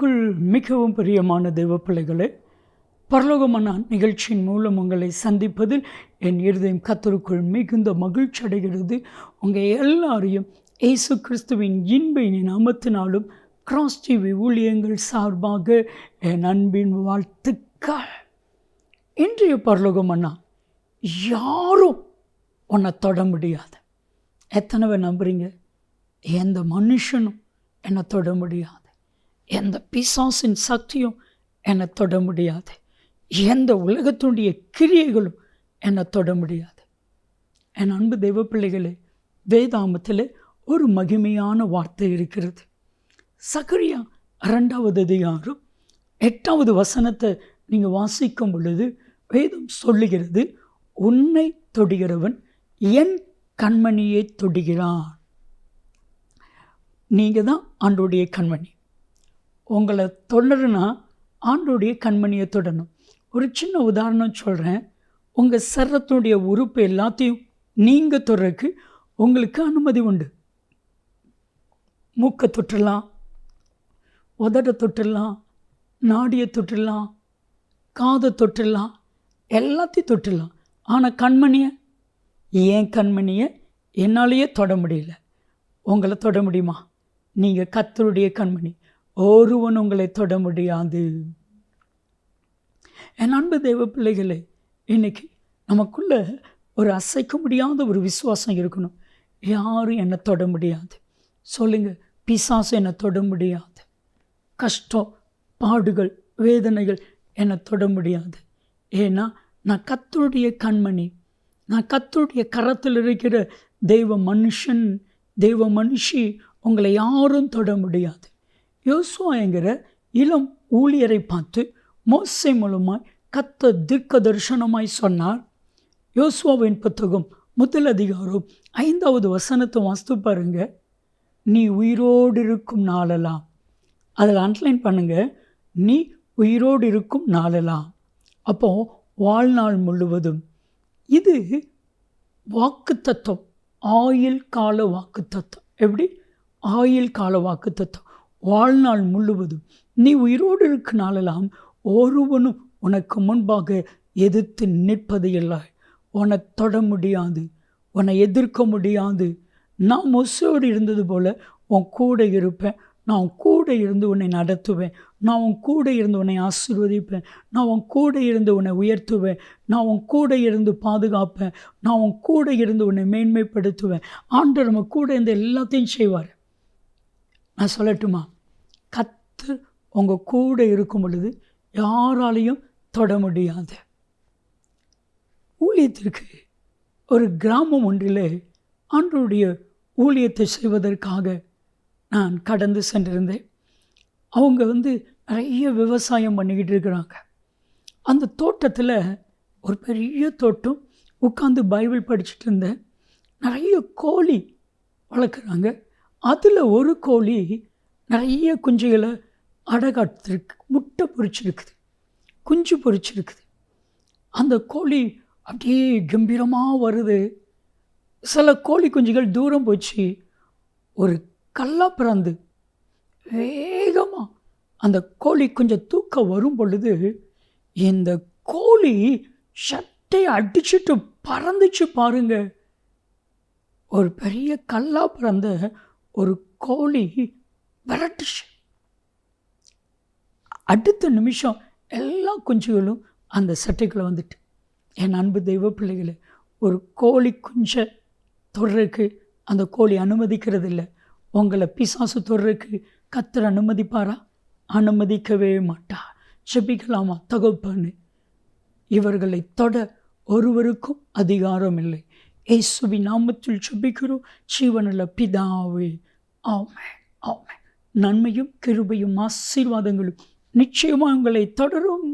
கர்த்தருக்குள் மிகவும் பிரியமான தெய்வ பிள்ளைகளே, பரலோகமான நிகழ்ச்சியின் மூலம் உங்களை சந்திப்பதில் என் இருதயம் கர்த்தருக்குள் மிகுந்த மகிழ்ச்சி அடைகிறது. உங்கள் எல்லாரையும் இயேசு கிறிஸ்துவின் இன்ப நாமத்தினாலும் கிராஸ் டிவி ஊழியங்கள் சார்பாக என் அன்பின் வாழ்த்துக்கள். இன்றைய பரலோகமன்னா யாரும் உன்னை தொட முடியாது. எத்தனை பேர் நம்புறீங்க? எந்த மனுஷனும் என்னை தொட முடியாது, எந்த பிசாசின் சக்தியும் என்னை தொட முடியாது, எந்த உலகத்துடைய கிரியைகளும் என்னை தொட முடியாது. என் அன்பு தெய்வ பிள்ளைகளே, வேதாமத்தில் ஒரு மகிமையான வார்த்தை இருக்கிறது. சகரியா 2வது அதிகாரம் 8வது வசனத்தை நீங்கள் வாசிக்கும் பொழுது வேதம் சொல்லுகிறது, உன்னை தொடுகிறவன் என் கண்மணியை தொடுகிறான். நீங்கள் தான் ஆண்டோடைய கண்மணி. உங்களை தொடருன்னா ஆண்டோடைய கண்மணியை தொடணும். ஒரு சின்ன உதாரணம் சொல்கிறேன். உங்கள் சரத்தினுடைய உறுப்பு எல்லாத்தையும் நீங்கள் தொடருக்கு உங்களுக்கு அனுமதி உண்டு. மூக்கை தொட்டுடலாம், உதட தொட்டுடலாம், நாடியை தொட்டுடலாம், காதை தொட்டுடலாம், எல்லாத்தையும் தொட்டுடலாம். ஆனால் கண்மணியை, ஏன் கண்மணியை என்னாலேயே தொட முடியல. உங்களை தொட முடியுமா? நீங்கள் கர்த்தருடைய கண்மணி, ஒருவன் உங்களை தொட முடியாது. என் அன்பு தெய்வ பிள்ளைகளே, இன்னைக்கு நமக்குள்ள ஒரு அசைக்க முடியாத ஒரு விசுவாசம் இருக்கணும். யாரும் என்னை தொட முடியாது. சொல்லுங்கள், பிசாசு என்னை தொட முடியாது. கஷ்டம், பாடுகள், வேதனைகள் என்னை தொட முடியாது. ஏன்னா நான் கர்த்தருடைய கண்மணி. நான் கர்த்தருடைய கரத்தில் இருக்கிற தெய்வ மனுஷன், தெய்வ மனுஷி. உங்களை யாரும் தொட முடியாது. யோசுவா என்கிற இளம் ஊழியரை பார்த்து மோசே மூலமாய் கர்த்தர் தீர்க்க தரிசனமாய் சொன்னார். யோசுவாவின் புத்தகம் 1 அதிகாரம் 5வது வசனத்தை வாசித்து பாருங்க. நீ உயிரோடு இருக்கும் நாளெல்லாம், அதில் அண்டர்லைன் பண்ணுங்க, நீ உயிரோடு இருக்கும் நாளெல்லாம். அப்போ வாழ்நாள் முழுவதும். இது வாக்கு தத்துவம், ஆயுள் கால வாக்கு தத்துவம். எப்படி? ஆயுள் கால வாக்கு தத்துவம். வாழ்நாள் முழுவதும் நீ உயிரோடு இருக்கும் நாளெல்லாம் ஒருவனும் உனக்கு முன்பாக எதிர்த்து நிற்பது இல்லை. உன்னை தொட முடியாது, உன்னை எதிர்க்க முடியாது. நான் மோசேயோடு இருந்தது போல் உன் கூட இருப்பேன். நான் உன் கூட இருந்து உன்னை நடத்துவேன். நான் உன் கூட இருந்து உன்னை ஆசீர்வதிப்பேன். நான் உன் கூட இருந்து உன்னை உயர்த்துவேன். நான் உன் கூட இருந்து பாதுகாப்பேன். நான் உன் கூட இருந்து உன்னை மேன்மைப்படுத்துவேன். ஆண்டவர் நம்ம கூட இந்த எல்லாத்தையும் செய்வார். நான் சொல்லட்டுமா? கர்த்தர் உங்கள் கூட இருக்கும் பொழுது யாராலையும் தொட முடியாது. ஊழியத்திற்கு ஒரு கிராமம் ஒன்றிலே ஆண்டவருடைய ஊழியத்தை செய்வதற்காக நான் கடந்து சென்றிருந்தேன். அவங்க நிறைய விவசாயம் பண்ணிக்கிட்டு இருக்கிறாங்க. அந்த தோட்டத்தில் ஒரு பெரிய தோட்டம், உட்காந்து பைபிள் படிச்சுட்டு இருந்தேன். நிறைய கோழி வளர்க்குறாங்க. அதில் ஒரு கோழி நிறைய குஞ்சுகளை அடகாத்திருக்கு, முட்டை பொரிச்சிருக்குது, குஞ்சு பொரிச்சிருக்குது. அந்த கோழி அப்படியே கம்பீரமாக வருது. சில கோழி குஞ்சுகள் தூரம் போச்சு. ஒரு கல்லாப்பிராந்து வேகமாக அந்த கோழி கொஞ்சம் தூக்க வரும் பொழுது இந்த கோழி சட்டையை அடிச்சுட்டு பறந்துச்சு பாருங்க. ஒரு பெரிய கல்லாப்பிராந்த ஒரு கோழி விரட்டுச்சு. அடுத்த நிமிஷம் எல்லா குஞ்சுகளும் அந்த சட்டைக்குள்ளே வந்துட்டு. என் அன்பு தெய்வ பிள்ளைகளை, ஒரு கோழி குஞ்சை தொடருக்கு அந்த கோழி அனுமதிக்கிறது இல்லை. உங்களை பிசாசு தொடருக்கு கர்த்தர் அனுமதிப்பாரா? அனுமதிக்கவே மாட்டார். ஜெபிக்கலாமா? தகப்பனே, இவர்களை தொட ஒருவருக்கும் அதிகாரம் இல்லை. இயேசுவின் நாமத்தில் ஜெபிக்கிறோம் ஜீவனுள்ள பிதாவே, ஆமென், ஆமென். நன்மையும் கிருபையும் ஆசீர்வாதங்களும் நிச்சயமாக உங்களை தொடரும்.